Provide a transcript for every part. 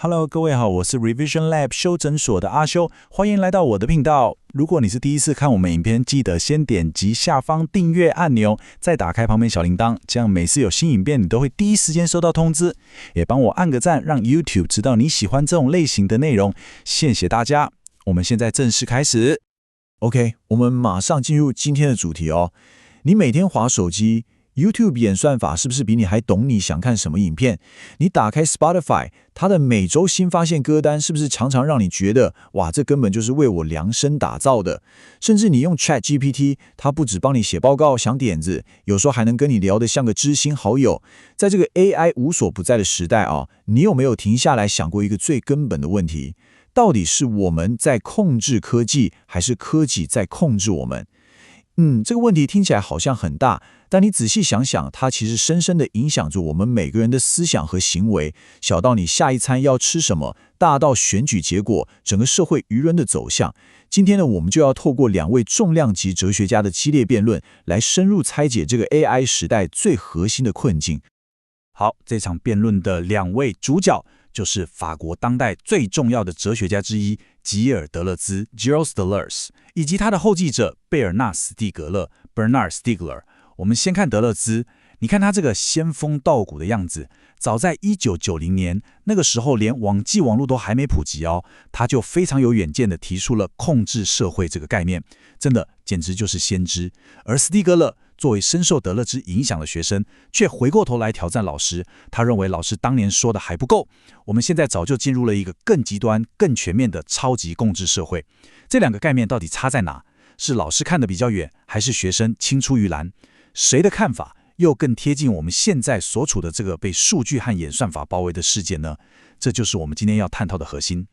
Hello，各位好，我是 Revision Lab 修诊所的阿修，欢迎来到我的频道。如果你是第一次看我们影片，记得先点击下方订阅按钮，再打开旁边小铃铛，这样每次有新影片你都会第一时间收到通知。也帮我按个赞，让 YouTube 知道你喜欢这种类型的内容。谢谢大家。我们现在正式开始。OK， 我们马上进入今天的主题哦。你每天滑手机，YouTube 演算法是不是比你还懂你想看什么影片？你打开 Spotify， 它的每周新发现歌单是不是常常让你觉得，哇，这根本就是为我量身打造的？甚至你用 ChatGPT， 它不只帮你写报告、想点子，有时候还能跟你聊得像个知心好友。在这个 AI 无所不在的时代啊，你有没有停下来想过一个最根本的问题？到底是我们在控制科技，还是科技在控制我们？这个问题听起来好像很大，但你仔细想想，它其实深深地影响着我们每个人的思想和行为。小到你下一餐要吃什么，大到选举结果，整个社会舆论的走向。今天呢，我们就要透过两位重量级哲学家的激烈辩论，来深入拆解这个 AI 时代最核心的困境。好，这场辩论的两位主角就是法国当代最重要的哲学家之一吉尔·德勒兹 （Gilles Deleuze） 以及他的后继者贝尔纳·斯蒂格勒 （Bernard Stiegler）。我们先看德勒兹，你看他这个仙风道骨的样子，早在1990年，那个时候连网际网络都还没普及哦，他就非常有远见地提出了控制社会这个概念，真的简直就是先知。而斯蒂格勒作为深受德勒兹影响的学生，却回过头来挑战老师，他认为老师当年说的还不够，我们现在早就进入了一个更极端、更全面的超级共治社会。这两个概念到底差在哪？是老师看得比较远，还是学生青出于蓝？谁的看法又更贴近我们现在所处的这个被数据和演算法包围的世界呢？这就是我们今天要探讨的核心。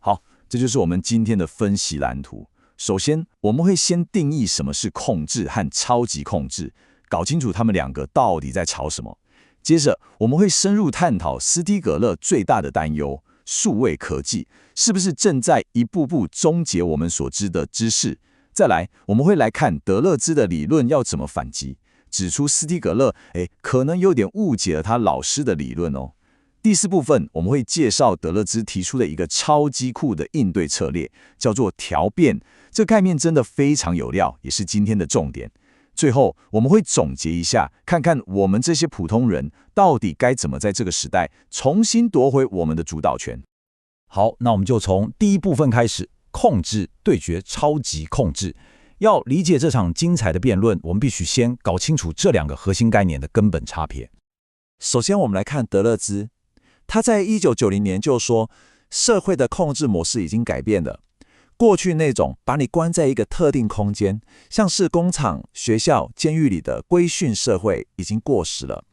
好，这就是我们今天的分析蓝图。首先，我们会先定义什么是控制和超级控制，搞清楚他们两个到底在吵什么。接着，我们会深入探讨斯蒂格勒最大的担忧：数位科技是不是正在一步步终结我们所知的知识？再来，我们会来看德勒兹的理论要怎么反击，指出斯蒂格勒可能有点误解了他老师的理论哦。第四部分，我们会介绍德勒兹提出的一个超级酷的应对策略，叫做调变。这概念真的非常有料，也是今天的重点。最后，我们会总结一下，看看我们这些普通人到底该怎么在这个时代重新夺回我们的主导权。好，那我们就从第一部分开始，控制对决超级控制。要理解这场精彩的辩论，我们必须先搞清楚这两个核心概念的根本差别。首先，我们来看德勒兹，他在1990年就说，社会的控制模式已经改变了。过去那种把你关在一个特定空间，像是工厂、学校、监狱里的规训社会已经过时了。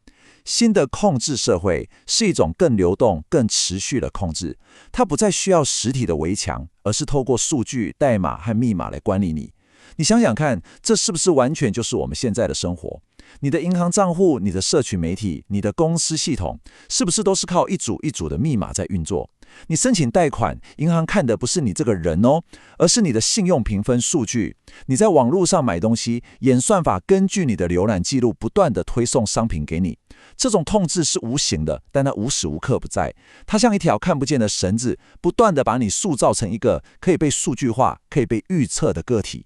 新的控制社会是一种更流动、更持续的控制，它不再需要实体的围墙，而是透过数据、代码和密码来管理你。你想想看，这是不是完全就是我们现在的生活？你的银行账户、你的社群媒体、你的公司系统，是不是都是靠一组一组的密码在运作？你申请贷款，银行看的不是你这个人哦，而是你的信用评分数据。你在网络上买东西，演算法根据你的浏览记录不断地推送商品给你。这种控制是无形的，但它无时无刻不在。它像一条看不见的绳子，不断地把你塑造成一个可以被数据化、可以被预测的个体。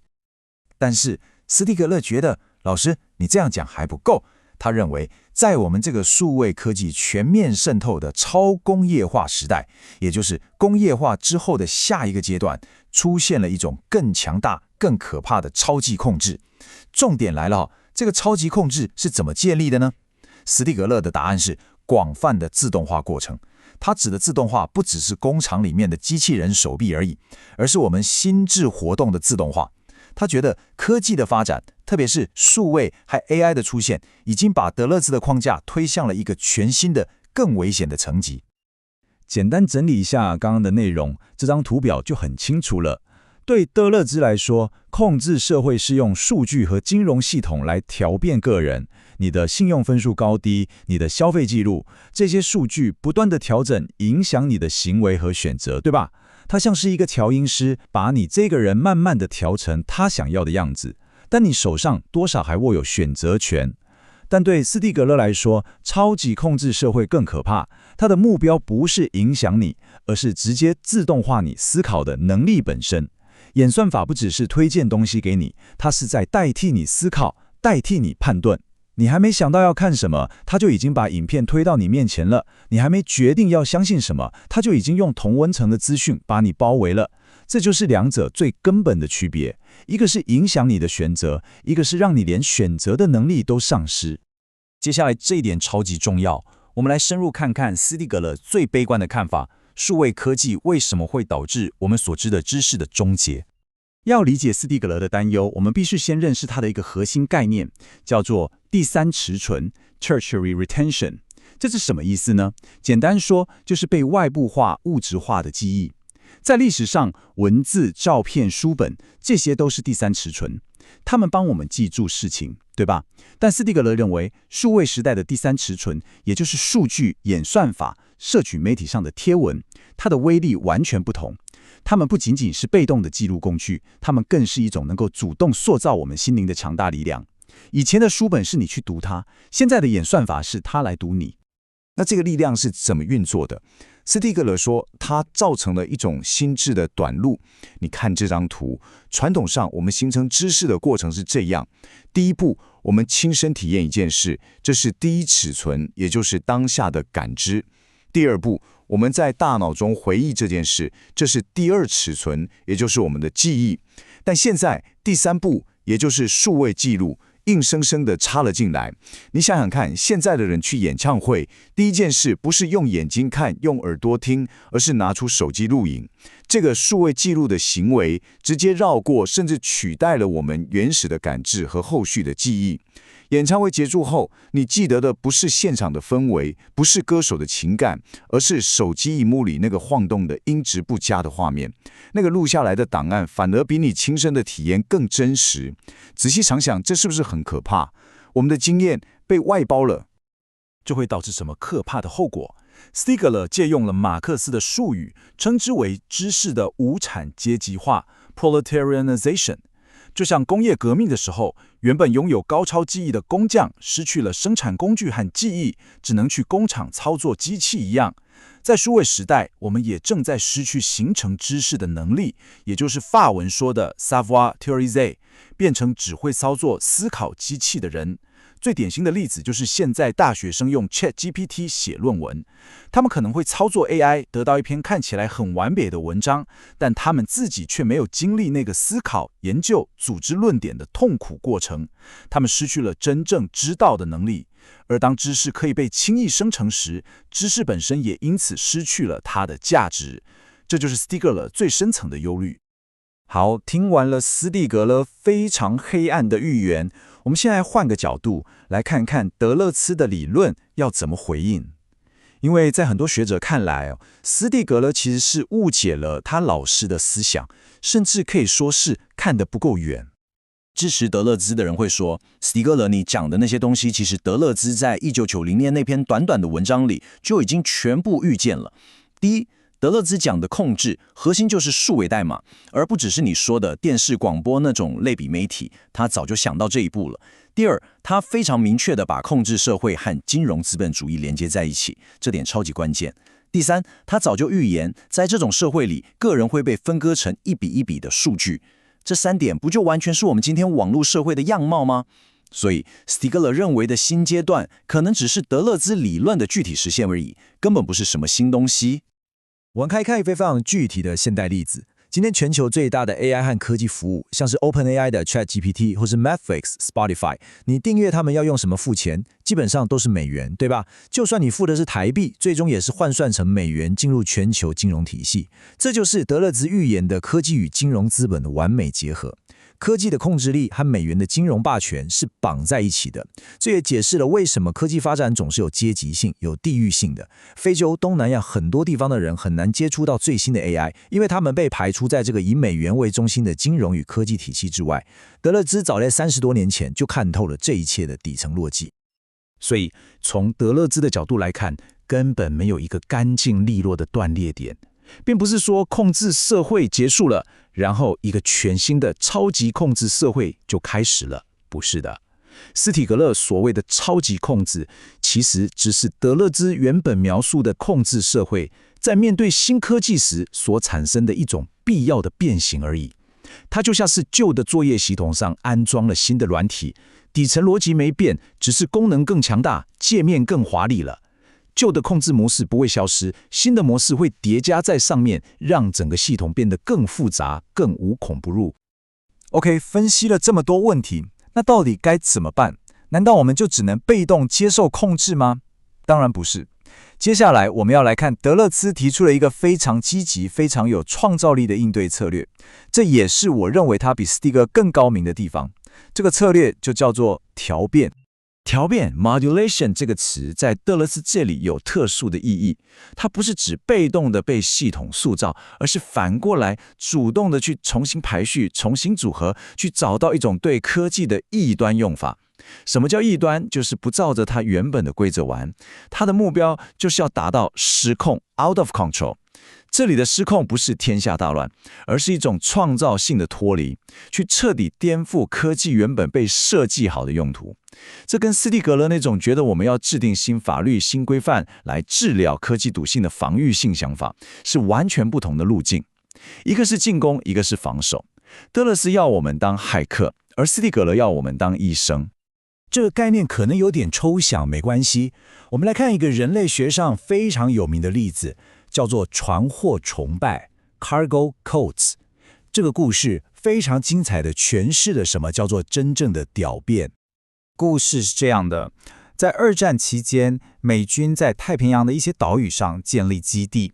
但是斯蒂格勒觉得，老师，你这样讲还不够。他认为，在我们这个数位科技全面渗透的超工业化时代，也就是工业化之后的下一个阶段，出现了一种更强大、更可怕的超级控制。重点来了，这个超级控制是怎么建立的呢？斯蒂格勒的答案是广泛的自动化过程。他指的自动化不只是工厂里面的机器人手臂而已，而是我们心智活动的自动化。他觉得科技的发展，特别是数位和 AI 的出现，已经把德勒兹的框架推向了一个全新的、更危险的层级。简单整理一下刚刚的内容，这张图表就很清楚了。对德勒兹来说，控制社会是用数据和金融系统来调变个人，你的信用分数高低，你的消费记录，这些数据不断的调整，影响你的行为和选择，对吧？它像是一个调音师，把你这个人慢慢的调成他想要的样子，但你手上多少还握有选择权。但对斯蒂格勒来说，超级控制社会更可怕。它的目标不是影响你，而是直接自动化你思考的能力本身。演算法不只是推荐东西给你，它是在代替你思考，代替你判断。你还没想到要看什么，它就已经把影片推到你面前了。你还没决定要相信什么，它就已经用同温层的资讯把你包围了。这就是两者最根本的区别，一个是影响你的选择，一个是让你连选择的能力都丧失。接下来这一点超级重要，我们来深入看看斯蒂格勒最悲观的看法：数位科技为什么会导致我们所知的知识的终结？要理解斯蒂格勒的担忧，我们必须先认识它的一个核心概念，叫做第三持存 （tertiary retention）。这是什么意思呢？简单说，就是被外部化、物质化的记忆。在历史上，文字、照片、书本，这些都是第三持存，它们帮我们记住事情，对吧？但斯蒂格勒认为，数位时代的第三持存，也就是数据、演算法、社群媒体上的贴文，它的威力完全不同。它们不仅仅是被动的记录工具，它们更是一种能够主动塑造我们心灵的强大力量。以前的书本是你去读它，现在的演算法是它来读你。那这个力量是怎么运作的？斯蒂格勒说，它造成了一种心智的短路。你看这张图，传统上我们形成知识的过程是这样：第一步，我们亲身体验一件事，这是第一尺存，也就是当下的感知；第二步，我们在大脑中回忆这件事，这是第二尺存，也就是我们的记忆。但现在第三步，也就是数位记录，硬生生地插了进来。你想想看，现在的人去演唱会，第一件事不是用眼睛看、用耳朵听，而是拿出手机录影。这个数位记录的行为，直接绕过甚至取代了我们原始的感知和后续的记忆。演唱会结束后，你记得的不是现场的氛围，不是歌手的情感，而是手机荧幕里那个晃动的音质不佳的画面。那个录下来的档案反而比你亲身的体验更真实。仔细想想，这是不是很可怕？我们的经验被外包了，就会导致什么可怕的后果？斯蒂格勒借用了马克思的术语，称之为知识的无产阶级化 （proletarianization）。就像工业革命的时候，原本拥有高超技艺的工匠失去了生产工具和技艺，只能去工厂操作机器一样。在数位时代，我们也正在失去形成知识的能力，也就是法文说的 savoir théoriser， 变成只会操作思考机器的人。最典型的例子就是现在大学生用 ChatGPT 写论文，他们可能会操作 AI 得到一篇看起来很完美的文章，但他们自己却没有经历那个思考、研究、组织论点的痛苦过程，他们失去了真正知道的能力。而当知识可以被轻易生成时，知识本身也因此失去了它的价值。这就是斯蒂格勒最深层的忧虑。好，听完了斯蒂格勒非常黑暗的预言，我们现在换个角度来看看德勒兹的理论要怎么回应。因为在很多学者看来，斯蒂格勒其实是误解了他老师的思想，甚至可以说是看得不够远。支持德勒兹的人会说，斯蒂格勒你讲的那些东西，其实德勒兹在1990年那篇短短的文章里就已经全部预见了。第一，德勒兹讲的控制核心就是数位代码，而不只是你说的电视广播那种类比媒体，他早就想到这一步了。第二，他非常明确地把控制社会和金融资本主义连接在一起，这点超级关键。第三，他早就预言，在这种社会里，个人会被分割成一笔一笔的数据。这三点不就完全是我们今天网络社会的样貌吗？所以，斯蒂格勒认为的新阶段，可能只是德勒兹理论的具体实现而已，根本不是什么新东西。我们可以看一非常具体的现代例子。今天全球最大的 AI 和科技服务，像是 OpenAI 的 ChatGPT 或是 Netflix、Spotify， 你订阅他们要用什么付钱，基本上都是美元，对吧？就算你付的是台币，最终也是换算成美元进入全球金融体系。这就是德勒兹预言的科技与金融资本的完美结合。科技的控制力和美元的金融霸权是绑在一起的，这也解释了为什么科技发展总是有阶级性、有地域性的。非洲、东南亚很多地方的人很难接触到最新的 AI， 因为他们被排除在这个以美元为中心的金融与科技体系之外。德勒兹早在30多年前就看透了这一切的底层逻辑。所以，从德勒兹的角度来看，根本没有一个干净利落的断裂点。并不是说控制社会结束了，然后一个全新的超级控制社会就开始了，不是的。斯体格勒所谓的超级控制，其实只是德勒兹原本描述的控制社会在面对新科技时所产生的一种必要的变形而已。它就像是旧的作业系统上安装了新的软体，底层逻辑没变，只是功能更强大，界面更华丽了。旧的控制模式不会消失，新的模式会叠加在上面，让整个系统变得更复杂、更无孔不入。OK， 分析了这么多问题，那到底该怎么办？难道我们就只能被动接受控制吗？当然不是。接下来我们要来看德勒兹提出了一个非常积极、非常有创造力的应对策略，这也是我认为他比斯蒂格更高明的地方。这个策略就叫做调变。调变 modulation 这个词在德勒兹这里有特殊的意义，它不是指被动的被系统塑造，而是反过来主动的去重新排序、重新组合，去找到一种对科技的异端用法。什么叫异端？就是不照着它原本的规则玩，它的目标就是要达到失控 out of control。这里的失控不是天下大乱，而是一种创造性的脱离，去彻底颠覆科技原本被设计好的用途。这跟斯蒂格勒那种觉得我们要制定新法律、新规范来治疗科技赌性的防御性想法是完全不同的路径。一个是进攻，一个是防守。德勒兹要我们当骇客，而斯蒂格勒要我们当医生。这个概念可能有点抽象，没关系。我们来看一个人类学上非常有名的例子，叫做船货崇拜 （Cargo Cults）。这个故事非常精彩地诠释了什么叫做真正的屌变。故事是这样的，在二战期间，美军在太平洋的一些岛屿上建立基地，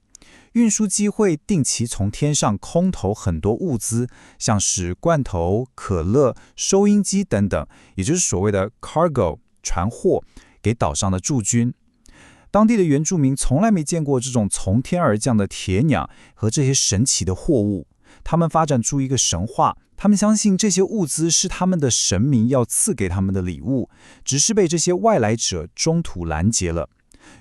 运输机会定期从天上空投很多物资，像是罐头、可乐、收音机等等，也就是所谓的 cargo 船货，给岛上的驻军。当地的原住民从来没见过这种从天而降的铁鸟和这些神奇的货物，他们发展出一个神话，他们相信这些物资是他们的神明要赐给他们的礼物，只是被这些外来者中途拦截了。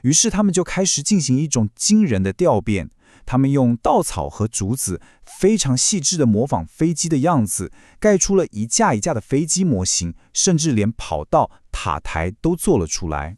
于是他们就开始进行一种惊人的调变，他们用稻草和竹子非常细致地模仿飞机的样子，盖出了一架一架的飞机模型，甚至连跑道、塔台都做了出来。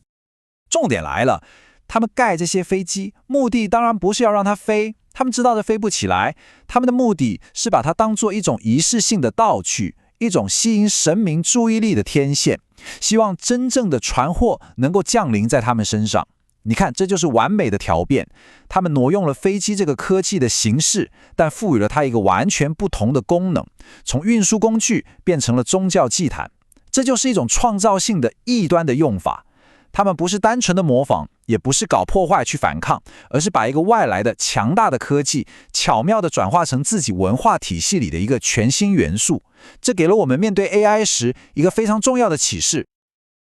重点来了，他们盖这些飞机，目的当然不是要让它飞，他们知道这飞不起来，他们的目的是把它当作一种仪式性的道具，一种吸引神明注意力的天线，希望真正的船货能够降临在他们身上。你看，这就是完美的调变。他们挪用了飞机这个科技的形式，但赋予了它一个完全不同的功能，从运输工具变成了宗教祭坛。这就是一种创造性的异端的用法。他们不是单纯的模仿，也不是搞破坏去反抗，而是把一个外来的强大的科技巧妙地转化成自己文化体系里的一个全新元素。这给了我们面对 AI 时一个非常重要的启示。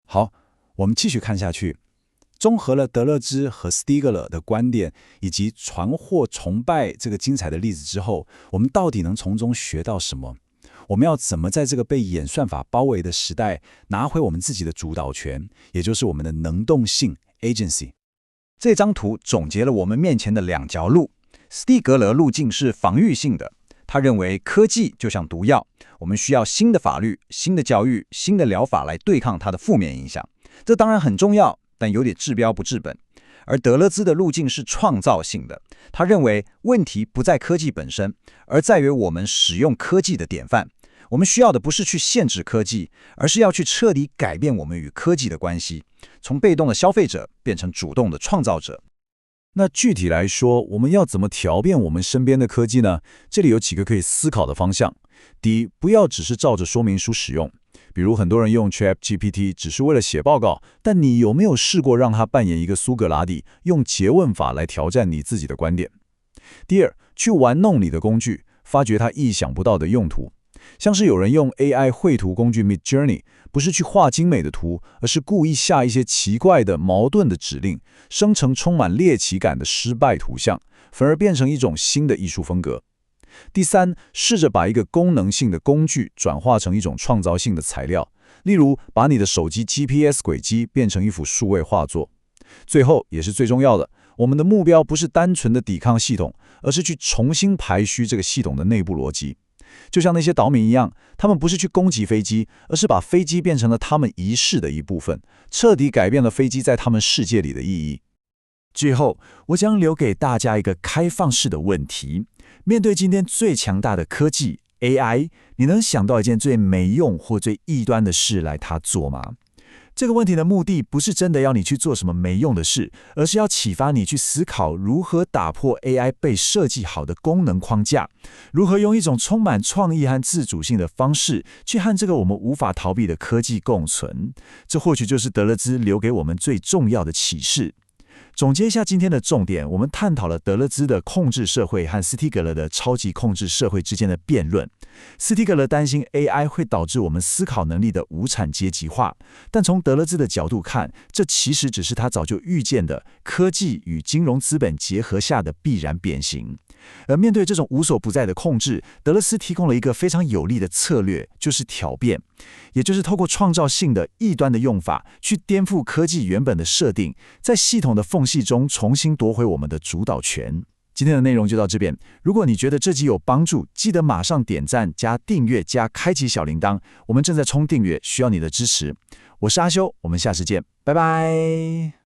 好，我们继续看下去。综合了德勒兹和斯蒂格勒的观点，以及船货崇拜这个精彩的例子之后，我们到底能从中学到什么？我们要怎么在这个被演算法包围的时代，拿回我们自己的主导权，也就是我们的能动性 （agency）？这张图总结了我们面前的两条路。斯蒂格勒路径是防御性的，他认为科技就像毒药，我们需要新的法律、新的教育、新的疗法来对抗它的负面影响。这当然很重要，但有点治标不治本。而德勒兹的路径是创造性的，他认为问题不在科技本身，而在于我们使用科技的典范。我们需要的不是去限制科技，而是要去彻底改变我们与科技的关系，从被动的消费者变成主动的创造者。那具体来说，我们要怎么调变我们身边的科技呢？这里有几个可以思考的方向。第一，不要只是照着说明书使用。比如很多人用 ChatGPT 只是为了写报告，但你有没有试过让它扮演一个苏格拉底，用诘问法来挑战你自己的观点？第二，去玩弄你的工具，发掘它意想不到的用途。像是有人用 AI 绘图工具 Midjourney， 不是去画精美的图，而是故意下一些奇怪的、矛盾的指令，生成充满猎奇感的失败图像，反而变成一种新的艺术风格。第三，试着把一个功能性的工具转化成一种创造性的材料，例如把你的手机 GPS 轨迹变成一幅数位画作。最后，也是最重要的，我们的目标不是单纯的抵抗系统，而是去重新排序这个系统的内部逻辑。就像那些岛民一样，他们不是去攻击飞机，而是把飞机变成了他们仪式的一部分，彻底改变了飞机在他们世界里的意义。最后，我将留给大家一个开放式的问题：面对今天最强大的科技 AI， 你能想到一件最没用或最异端的事来它做吗？这个问题的目的不是真的要你去做什么没用的事，而是要启发你去思考如何打破 AI 被设计好的功能框架，如何用一种充满创意和自主性的方式去和这个我们无法逃避的科技共存。这或许就是德勒兹留给我们最重要的启示。总结一下今天的重点，我们探讨了德勒兹的控制社会和斯蒂格勒的超级控制社会之间的辩论。斯蒂格勒担心 AI 会导致我们思考能力的无产阶级化，但从德勒兹的角度看，这其实只是他早就预见的科技与金融资本结合下的必然变形。而面对这种无所不在的控制，德勒兹提供了一个非常有力的策略，就是挑变，也就是透过创造性的异端的用法，去颠覆科技原本的设定，在系统的缝隙中重新夺回我们的主导权。今天的内容就到这边，如果你觉得这集有帮助，记得马上点赞、加订阅、加开启小铃铛，我们正在冲订阅，需要你的支持。我是阿修，我们下次见，拜拜。